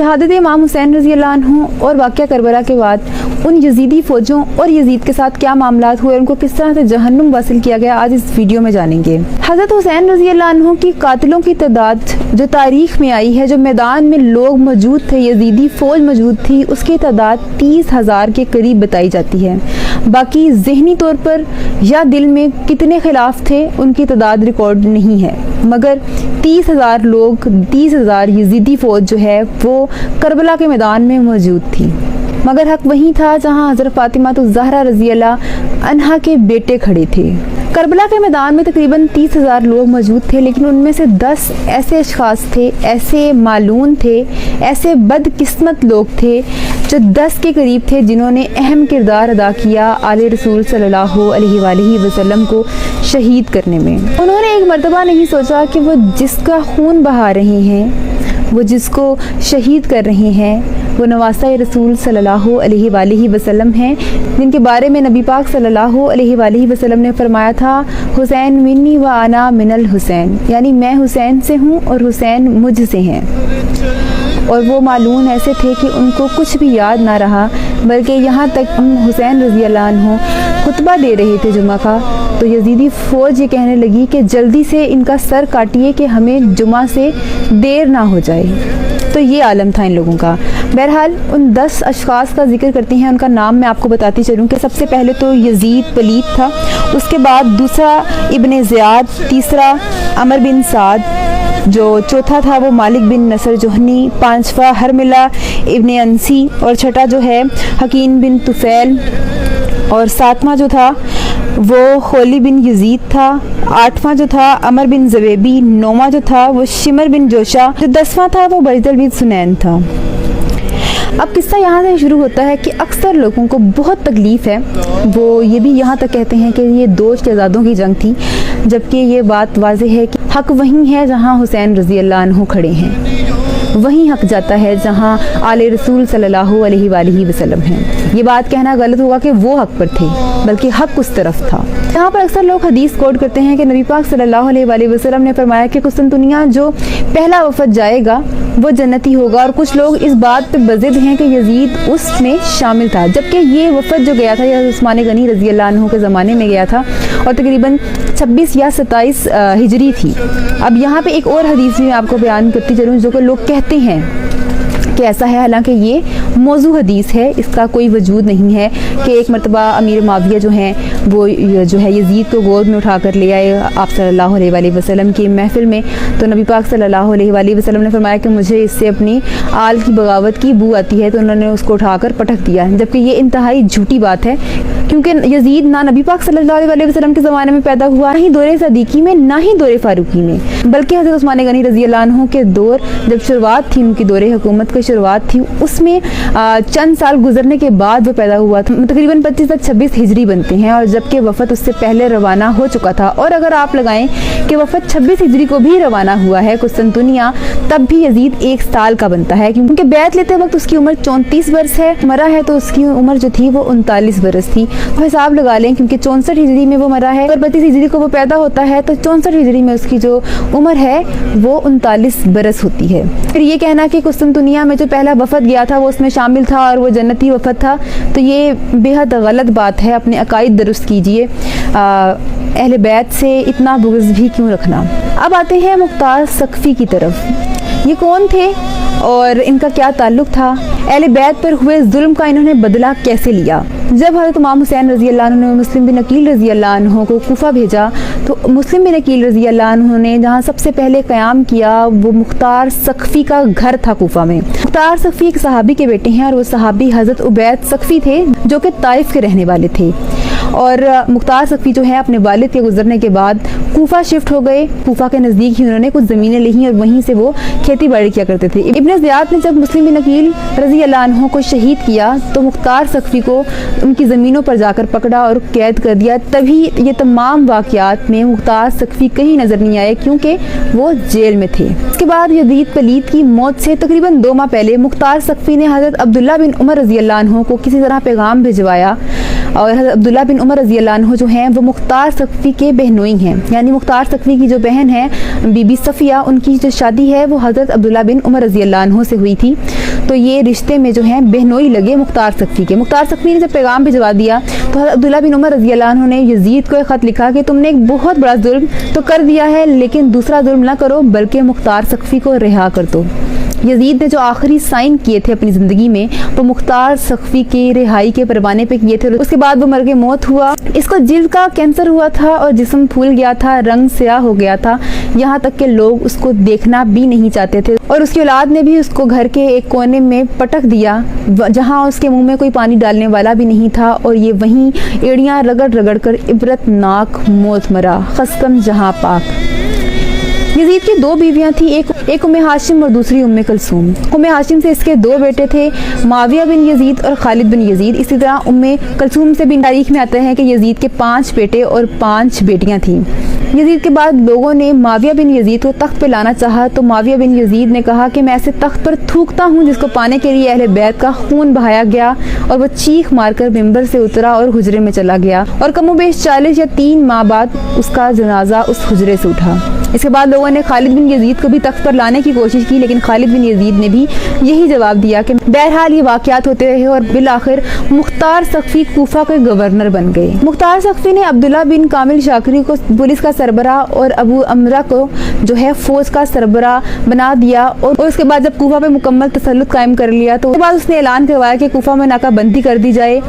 शहादत इमाम हुसैन रज़ी अल्लाह अन्हु और वाक़या करबला के बाद उन यजीदी फ़ौजों और यजीद के साथ क्या मामलात हुए, उनको किस तरह से जहन्नुम वासिल किया गया, आज इस वीडियो में जानेंगे। हज़रत हुसैन रज़ी अल्लाह अन्हु की कातिलों की तादाद जो तारीख़ में आई है, जो मैदान में लोग मौजूद थे, यजीदी फ़ौज मौजूद थी, उसकी तादाद 30,000 के करीब बताई जाती है। बाकी ज़हनी तौर पर या दिल में कितने खिलाफ थे उनकी तादाद रिकॉर्ड नहीं है, मगर 30,000 लोग, 30,000 यजीदी फ़ौज जो है वो करबला के मैदान में मौजूद थी। मगर हक वहीं था जहां हज़रत फ़ातिमा तो ज़हरा रज़ी अल्लाह अन्हा के बेटे खड़े थे। करबला के मैदान में तकरीबन 30,000 लोग मौजूद थे, लेकिन उनमें से 10 ऐसे अशख़ास थे, ऐसे मालून थे, ऐसे बदकिस्मत लोग थे जो 10 के करीब थे, जिन्होंने अहम किरदार अदा किया आले रसूल सल्लल्लाहु अलैहि वसल्लम को शहीद करने में। उन्होंने एक मर्तबा नहीं सोचा कि वो जिसका खून बहा रहे हैं, वो जिसको शहीद कर रहे हैं, वो नवासा रसूल सल्लल्लाहु अलैहि वसल्लम हैं, जिनके बारे में नबी पाक सल्लल्लाहु अलैहि वसल्लम ने फरमाया था, हुसैन मिन्नी व आना मिनल हुसैन, यानी मैं हुसैन से हूँ और हुसैन मुझ से हैं। और वो मालून ऐसे थे कि उनको कुछ भी याद ना रहा, बल्कि यहाँ तक हुसैन रज़ी अल्लाह अन्हु खुतबा दे रहे थे जुमा का, तो यजीदी फ़ौज ये कहने लगी कि जल्दी से इनका सर काटिए कि हमें जुमा से देर ना हो जाए। तो ये आलम था इन लोगों का। बहरहाल उन 10 अशख़ास का जिक्र करती हैं, उनका नाम मैं आपको बताती चलूँ कि सबसे पहले तो यजीद पलीत था, उसके बाद दूसरा इब्ने ज़ियाद, तीसरा अमर बिन साद, जो चौथा था वो मालिक बिन नसर जोहनी, पांचवा हरमिला इब्ने अंसी, और छठा जो है हकीम बिन तुफ़ैल, और सातवां जो था वो खोली बिन यजीद था, आठवां जो था अमर बिन ज़वेबी, नौवां जो था वो शिमर बिन जोशा, जो 10वां था वो बजदल बिन सुनैन था। अब किस्सा यहाँ से शुरू होता है कि अक्सर लोगों को बहुत तकलीफ़ है, वो ये भी यहाँ तक कहते हैं कि ये 2 शहज़ादों की जंग थी, जबकि ये बात वाज़ेह है कि हक़ वहीं है जहाँ हुसैन रज़ी अल्लाह अन्हु खड़े हैं, वहीं हक़ जाता है जहाँ आले रसूल सल्लल्लाहु अलैहि वसल्लम हैं। ये बात कहना गलत होगा कि वो हक़ पर थे, बल्कि हक़ उस तरफ था। यहाँ पर अक्सर लोग हदीस कोट करते हैं कि नबी पाक सल्लल्लाहु अलैहि वसल्लम ने फरमाया कि कुस्तुनतुनिया जो पहला वफ़द जाएगा वो जन्नती होगा, और कुछ लोग इस बात पे बज़िद हैं कि यजीद उसमें शामिल था, जबकि ये वफ़द जो गया था यह उस्मान गनी रज़ी अल्लाह अन्हु के ज़माने में गया था और तकरीबन 26 या 27 हिजरी थी। अब यहाँ पे एक और हदीस भी मैं आपको बयान करती चलूँ, जो कि लोग कहते हैं कि ऐसा है, हालांकि ये मौजू हदीस है, इसका कोई वजूद नहीं है कि एक मरतबा अमीर माविया जो हैं वो जो है यजीद को गोद में उठा कर ले आए आप सल्लल्लाहु अलैहि वसल्लम की महफिल में, तो नबी पाक सल्लल्लाहु अलैहि वसल्लम ने फरमाया कि मुझे इससे अपनी आल की बगावत की बू आती है, तो उन्होंने उसको उठाकर पटक दिया, जबकि ये इंतहाई झूठी बात है, क्योंकि यजीद ना नबी पाक सल्लल्लाहु अलैहि वसल्लम के ज़माने में पैदा हुआ, ना ही दौरे सदीकी में, ना ही दौरे फारूकी में, बल्कि हज़रत उस्मान गनी रज़ी अल्लाह अन्हु के दौर जब शुरुआत थी, उनकी दौरे हुकूमत की शुरुआत थी, उसमें चंद साल गुजरने के बाद वो पैदा हुआ था, तकरीबन 25 से 26 हिजरी बनते हैं, और जबकि वफ़द उससे पहले रवाना हो चुका था। और अगर आप लगाएं कि वफ़द 26 हिजरी को भी रवाना हुआ है कुस्तुनतुनिया, तब भी यजीद 1 साल का बनता है, क्योंकि बैत लेते वक्त उसकी उम्र 34 वर्ष है, मरा है तो उसकी उम्र जो थी वो 39 बरस थी। तो हिसाब लगा लें, क्योंकि 64 हिजरी में वो मरा है और 32 हिजरी को वो पैदा होता है, तो 64 हिजरी में उसकी जो उम्र है वो 39 बरस होती है। फिर ये कहना कि कुस्तुनतुनिया में जो पहला वफ़द गया था वो उसमें शामिल था और वो जन्नती वफ़द था, तो ये बेहद गलत बात है। अपने अकायद दुरुस्त कीजिए, अहले बैत से इतना बुग़्ज़ भी क्यों रखना। अब आते हैं मुख्तार सक़फ़ी की तरफ। ये कौन थे और इनका क्या ताल्लुक़ था? अहले बैत पर हुए जुल्म का इन्होंने बदला कैसे लिया? जब हज़रत इमाम हुसैन रज़ी अल्लाह अन्हु ने मुस्लिम बिन अकील रज़ी अल्लाह अन्हु को कूफा भेजा, तो मुस्लिम बिन अकील रज़ी अल्लाह अन्हु ने जहाँ सबसे पहले क़याम किया वो मुख्तार सक़फ़ी का घर था कूफा में। मुख्तार सक़फ़ी एक सहाबी के बेटे हैं, और वो सहाबी हज़रत उबैद सक़फ़ी थे, जो कि ताइफ के रहने वाले थे। और मुख्तार सक़फ़ी जो है अपने वालिद के गुजरने के बाद कूफा शिफ्ट हो गए। कूफा के नज़दीक ही उन्होंने कुछ ज़मीनें ली और वहीं से वो खेती बाड़ी किया करते थे। इब्ने ज़ियाद ने जब मुस्लिम बिन अकील रज़ी अल्लाह अन्हु को शहीद किया, तो मुख्तार सक़फ़ी को उनकी ज़मीनों पर जाकर पकड़ा और कैद कर दिया। तभी ये तमाम वाक़यात में मुख्तार सक़फ़ी कहीं नज़र नहीं आए, क्योंकि वो जेल में थे। इसके बाद यजीद पलीत की मौत से तकरीबन 2 माह पहले मुख्तार सक़फ़ी ने हज़रत अब्दुल्ला बिन उमर रज़ी अल्लाह अन्हु को किसी तरह पैगाम भिजवाया, और हज़रत अब्दुल्ला बिन उमर रज़ी अल्लाह अन्हु जो हैं वो मुख्तार सक़फ़ी के बहनोई हैं, यानी मुख्तार सक़फ़ी की जो बहन है बीबी सफ़िया, उनकी जो शादी है वो हज़रत अब्दुल्ला बिन उमर रज़ी अल्लाह अन्हु से हुई थी। तो ये रिश्ते में जो है बहनोई लगे मुख्तार सख्फी के। मुख्तार सख्फी ने जब पैगाम भिजवा दिया तो हज़रत अब्दुल्ला बिन उमर रज़ी अल्लाह अन्हु ने यजीद को एक ख़त लिखा कि तुमने एक बहुत बड़ा जुल्म तो कर दिया है, लेकिन दूसरा जुल्म ना करो, बल्कि मुख्तार सख्फी को रिहा कर दो। यजीद ने जो आखिरी साइन किए थे अपनी ज़िंदगी में वो मुख्तार सख्फी की रिहाई के परवाने पे किए थे। उसके बाद वो मर के मौत हुआ। इसको जिल्द का कैंसर हुआ था और जिस्म फूल गया था, रंग स्याह हो गया था, यहाँ तक कि लोग उसको देखना भी नहीं चाहते थे। और उसकी औलाद ने भी उसको घर के एक कोने में पटक दिया जहाँ उसके मुंह में कोई पानी डालने वाला भी नहीं था, और ये वहीं एड़ियाँ रगड़ रगड़ कर इबरतनाक मौत मरा, खसकम जहाँ पाक। यजीद की दो बीवियां थी, एक उम्मे हाशिम और दूसरी उम्मे कलसूम। उम्मे हाशिम से इसके दो बेटे थे, माविया बिन यजीद और खालिद बिन यजीद। इसी तरह उम्मे कलसूम से भी तारीख में आता है कि यजीद के 5 बेटे और 5 बेटियां थीं। यजीद के बाद लोगों ने माविया बिन यजीद को तख्त पे लाना चाहा तो माविया बिन यजीद ने कहा कि मैं ऐसे तख्त पर थूकता हूँ जिसको पाने के लिए अहले बैत का खून बहाया गया, और वो चीख मारकर मिंबर से उतरा और हुजरे में चला गया, और कमोबेश 40 या 3 माह बाद उसका जनाजा उस हुजरे से उठा। इसके बाद लोगों ने खालिद बिन यजीद को भी तख्त पर लाने की कोशिश की, लेकिन खालिद बिन यजीद ने भी यही जवाब दिया कि बहरहाल ये वाक़यात होते रहे और बिलाखिर मुख्तार सख्फी कूफा के गवर्नर बन गए। मुख्तार सख्फी ने अब्दुल्ला बिन कामिल शाकरी को पुलिस का सरबराह और अबू अमरा को जो है फौज का सरबराह बना दिया, और उसके बाद जब कूफा पे मुकम्मल तसल्लुत कायम कर लिया तो उसके बाद उसने ऐलान करवाया कि कूफा में नाकाबंदी कर दी जाए।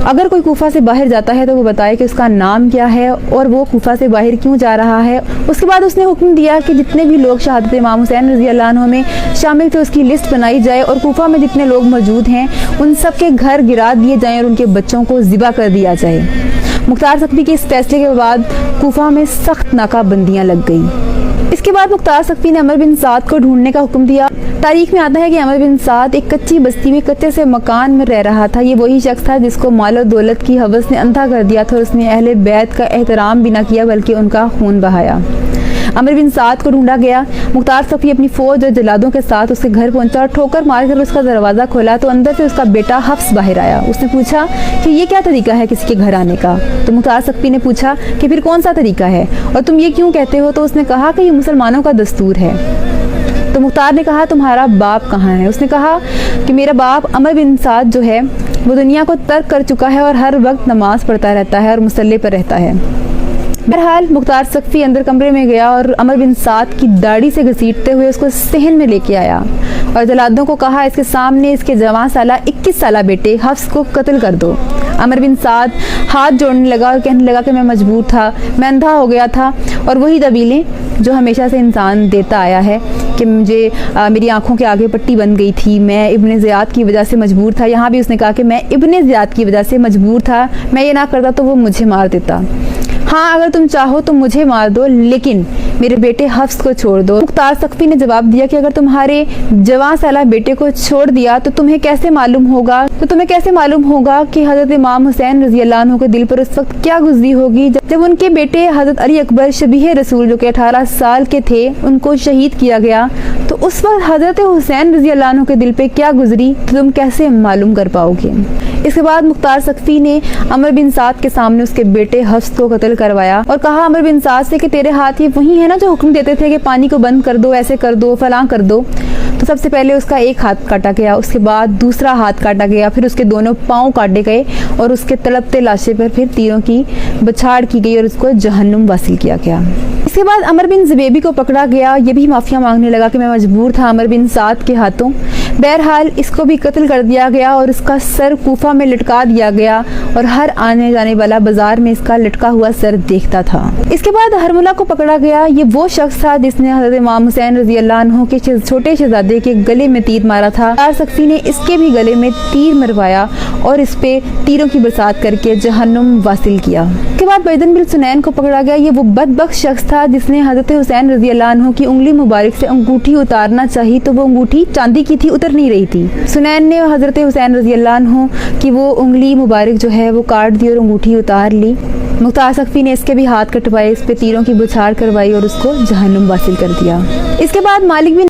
अगर कोई कूफा से बाहर जाता है तो वो बताए कि उसका नाम क्या है और वो कूफा से बाहर क्यों जा रहा है। उसके बाद उसने हुक्म दिया कि जितने भी लोग शहादत इमाम हुसैन रज़ी अल्लाह अन्हु में शामिल थे उसकी लिस्ट बनाई जाए, और कूफा में जितने लोग मौजूद हैं उन सब के घर गिरा दिए जाएं और उनके बच्चों को ज़िबा कर दिया जाए। मुख्तार सख्फी के इस फैसले के बाद कूफा में सख्त नाकाबंदियाँ लग गई। इसके बाद मुख्तार सख्फी ने अमर बिन साद को ढूंढने का हुक्म दिया। तारीख में आता है कि अमर बिन साद एक कच्ची बस्ती में कच्चे से मकान में रह रहा था। ये वही शख्स था जिसको माल और दौलत की हवस ने अंधा कर दिया था और उसने अहले बैत का एहतराम भी ना किया बल्कि उनका खून बहाया। अमर बिन साद को ढूंढा गया। मुख्तार सख्फी अपनी फौज और जलादों के साथ उसके घर पहुंचा और ठोकर मारकर उसका दरवाज़ा खोला तो अंदर से उसका बेटा हफ्स बाहर आया। उसने पूछा कि ये क्या तरीका है किसी के घर आने का। तो मुख्तार सख्फी ने पूछा कि फिर कौन सा तरीका है और तुम ये क्यों कहते हो। तो उसने कहा कि ये मुसलमानों का दस्तूर है। तो मुख्तार ने कहा तुम्हारा बाप कहाँ है। उसने कहा कि मेरा बाप अमर बिन साद जो है वो दुनिया को तर्क कर चुका है और हर वक्त नमाज पढ़ता रहता है और मुसल्ले पर रहता है। बहरहाल मुख्तार सख्फी अंदर कमरे में गया और अमर बिन साद की दाढ़ी से घसीटते हुए उसको सहन में लेके आया और जलादों को कहा इसके सामने इसके जवान साला 21 साला बेटे हफ्स को कत्ल कर दो। अमर बिन साद हाथ जोड़ने लगा और कहने लगा कि मैं मजबूर था, मैं अंधा हो गया था, और वही दलीलें जो हमेशा से इंसान देता आया है कि मुझे मेरी आंखों के आगे पट्टी बन गई थी, मैं इब्ने ज़ियाद की वजह से मजबूर था। यहाँ भी उसने कहा कि मैं इब्ने ज़ियाद की वजह से मजबूर था, मैं ये ना करता तो वो मुझे मार देता। हाँ अगर तुम चाहो तो मुझे मार दो लेकिन मेरे बेटे हफ्स को छोड़ दो। मुख्तार सख्फी ने जवाब दिया कि अगर तुम्हारे जवान साला बेटे को छोड़ दिया तो तुम्हें कैसे मालूम होगा कि हज़रत इमाम हुसैन रज़ी अल्लाह अन्हु के दिल पर उस वक्त क्या गुजरी होगी जब उनके बेटे हज़रत अली अकबर शबीह रसूल जो कि 18 साल के थे उनको शहीद किया गया। तो उस वक्त हज़रत हुसैन रज़ी अल्लाह अन्हु के दिल पे क्या गुजरी तो तुम कैसे मालूम कर पाओगे। इसके बाद मुख्तार सख्फी ने अमर बिन साद के सामने उसके बेटे हफ्स को कत्ल करवाया और कहा अमर बिन साद से कि तेरे हाथ ये वही है ना जो हुक्म देते थे कि पानी को बंद कर दो, ऐसे कर दो, फलां कर दो। तो सबसे पहले उसका एक हाथ काटा गया, उसके बाद दूसरा हाथ काटा गया, फिर उसके दोनों पाँव काटे गए और उसके तड़पते लाशे पर फिर तीरों की बछाड़ की गई और उसको जहन्नुम वासिल किया गया। इसके बाद अमर बिन ज़ुबैबी को पकड़ा गया। ये भी माफ़िया मांगने लगा कि मैं मजबूर था अमर बिन साद के हाथों। बहरहाल इसको भी कत्ल कर दिया गया और इसका सर कूफा में लटका दिया गया और हर आने जाने वाला बाजार में इसका लटका हुआ सर देखता था। इसके बाद हरमुला को पकड़ा गया। ये वो शख्स था जिसने हज़रत इमाम हुसैन रज़ी अल्लाह अन्हु के छोटे शहजादे के गले में तीर मारा था। मुख्तार सख्फी ने इसके भी गले में तीर मरवाया और इस पे तीरों की बरसात करके जहन्नुम वासिल किया। इसके बाद बैदन बिन सुनैन को पकड़ा गया। ये वो बदबख्त शख्स था जिसने हज़रत हुसैन रज़ी अल्लाह अन्हु की उंगली मुबारक से अंगूठी उतारना चाही तो वो अंगूठी चांदी की थी, उतर नहीं रही थी। सुनैन ने हज़रत हुसैन रज़ी अल्लाह अन्हु की वो उंगली मुबारक जो है वो काट दी और अंगूठी उतार ली। मुख्तार सख्फी ने इसके भी हाथ कटवाए, इस पे तीरों की बौछार करवाई और उसको जहन्नुम वासिल कर दिया। इसके बाद मालिक बिन